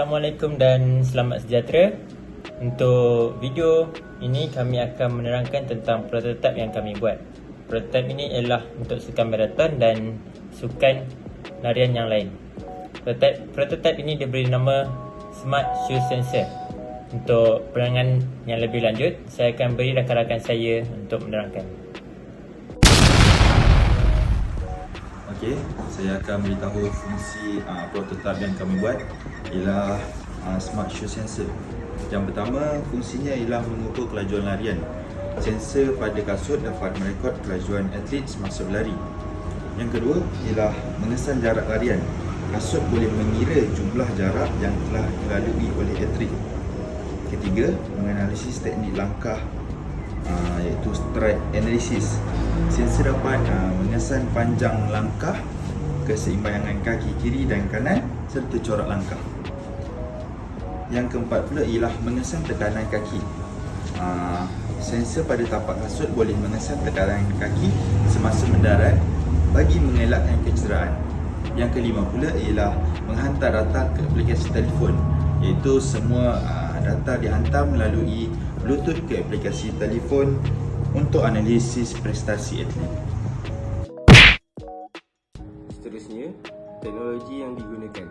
Assalamualaikum dan selamat sejahtera. Untuk video ini kami akan menerangkan tentang prototipe yang kami buat. Prototipe ini ialah untuk sukan maraton dan sukan larian yang lain. Prototipe ini diberi nama Smart Shoe Sensor. Untuk penerangan yang lebih lanjut, saya akan beri rakan-rakan saya untuk menerangkan. Okey, saya akan beritahu fungsi prototipe yang kami buat ialah Smart Shoe Sensor. Yang pertama, fungsinya ialah mengukur kelajuan larian. Sensor pada kasut dapat merekod kelajuan atlet semasa berlari. Yang kedua ialah mengesan jarak larian. Kasut boleh mengira jumlah jarak yang telah dilalui oleh atlet. Ketiga, menganalisis teknik langkah iaitu stride analysis. Sensor dapat mengesan panjang langkah, keseimbangan kaki kiri dan kanan serta corak langkah. Yang keempat pula ialah mengesan tekanan kaki. Sensor pada tapak kasut boleh mengesan tekanan kaki semasa mendarat bagi mengelakkan kecederaan. Yang kelima pula ialah menghantar data ke aplikasi telefon, iaitu semua data dihantar melalui Bluetooth ke aplikasi telefon untuk analisis prestasi atlet. Seterusnya, teknologi yang digunakan.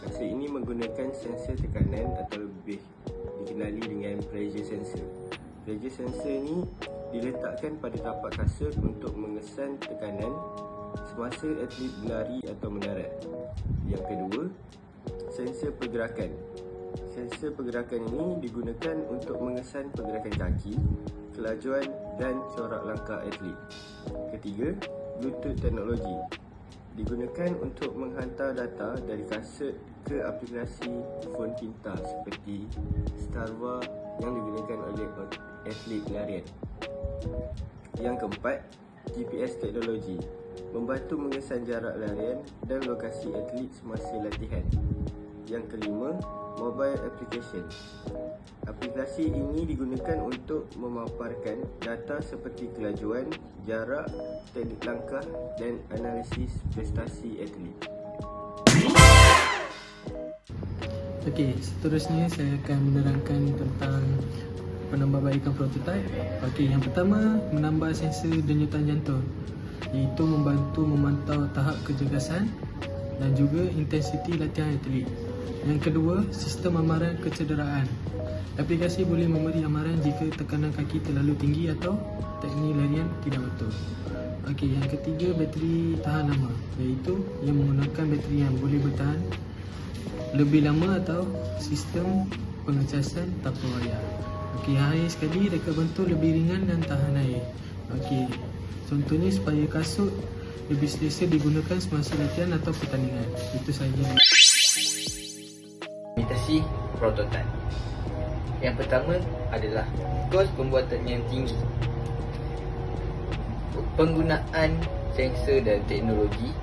Kasut ini menggunakan sensor tekanan atau lebih dikenali dengan pressure sensor. Pressure sensor ini diletakkan pada tapak kasut untuk mengesan tekanan semasa atlet berlari atau mendarat. Yang kedua, sensor pergerakan. Sensor pergerakan ini digunakan untuk mengesan pergerakan kaki, kelajuan dan corak langkah atlet. Ketiga, Bluetooth teknologi. Digunakan untuk menghantar data dari kasut ke aplikasi telefon pintar seperti Strava yang digunakan oleh atlet larian. Yang keempat, GPS teknologi. Membantu mengesan jarak larian dan lokasi atlet semasa latihan. Yang kelima, mobile application. Aplikasi ini digunakan untuk memaparkan data seperti kelajuan, jarak, teknik langkah dan analisis prestasi atlet. Okey, seterusnya saya akan menerangkan tentang penambahbaikan prototipe. Okey, yang pertama, menambah sensor denyutan jantung, iaitu membantu memantau tahap kecergasan dan juga intensiti latihan atlet. Yang kedua, sistem amaran kecederaan. Aplikasi boleh memberi amaran jika tekanan kaki terlalu tinggi atau teknik larian tidak betul. Okey, yang ketiga, bateri tahan lama, iaitu yang menggunakan bateri yang boleh bertahan lebih lama atau sistem pengecasan tanpa wayar. Okey, akhir sekali, reka bentuk lebih ringan dan tahan air. Okey, contohnya supaya kasut lebih selesa digunakan semasa latihan atau pertandingan. Itu sahaja. Imitasi prototipe. Yang pertama adalah kos pembuatannya yang tinggi. Penggunaan sensor dan teknologi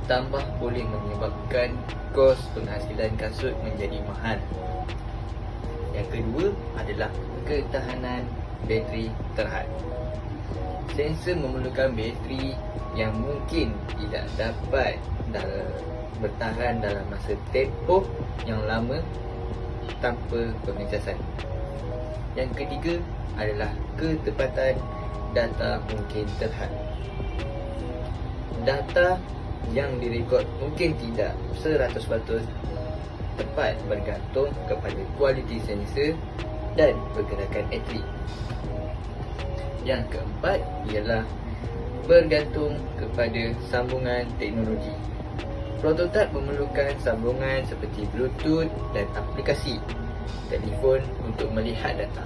tambah boleh menyebabkan kos penghasilan kasut menjadi mahal. Yang kedua adalah ketahanan bateri terhad. Sensor memerlukan bateri yang mungkin tidak dapat bertahan dalam masa tempoh yang lama tanpa pengecasan. Yang ketiga adalah ketepatan data mungkin terhad. Data yang direkod mungkin tidak 100% tepat bergantung kepada kualiti sensor dan pergerakan atlet. Yang keempat ialah bergantung kepada sambungan teknologi. Prototipe memerlukan sambungan seperti Bluetooth dan aplikasi telefon untuk melihat data.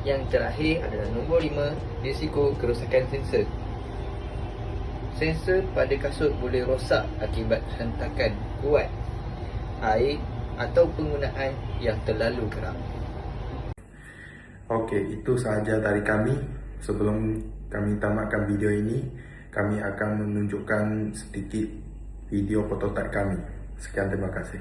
Yang terakhir adalah nombor 5, risiko kerosakan sensor. Sensor pada kasut boleh rosak akibat hentakan kuat, air atau penggunaan yang terlalu kerap. Okey, itu sahaja dari kami. Sebelum kami tamatkan video ini, kami akan menunjukkan sedikit video prototipe kami. Sekian, terima kasih.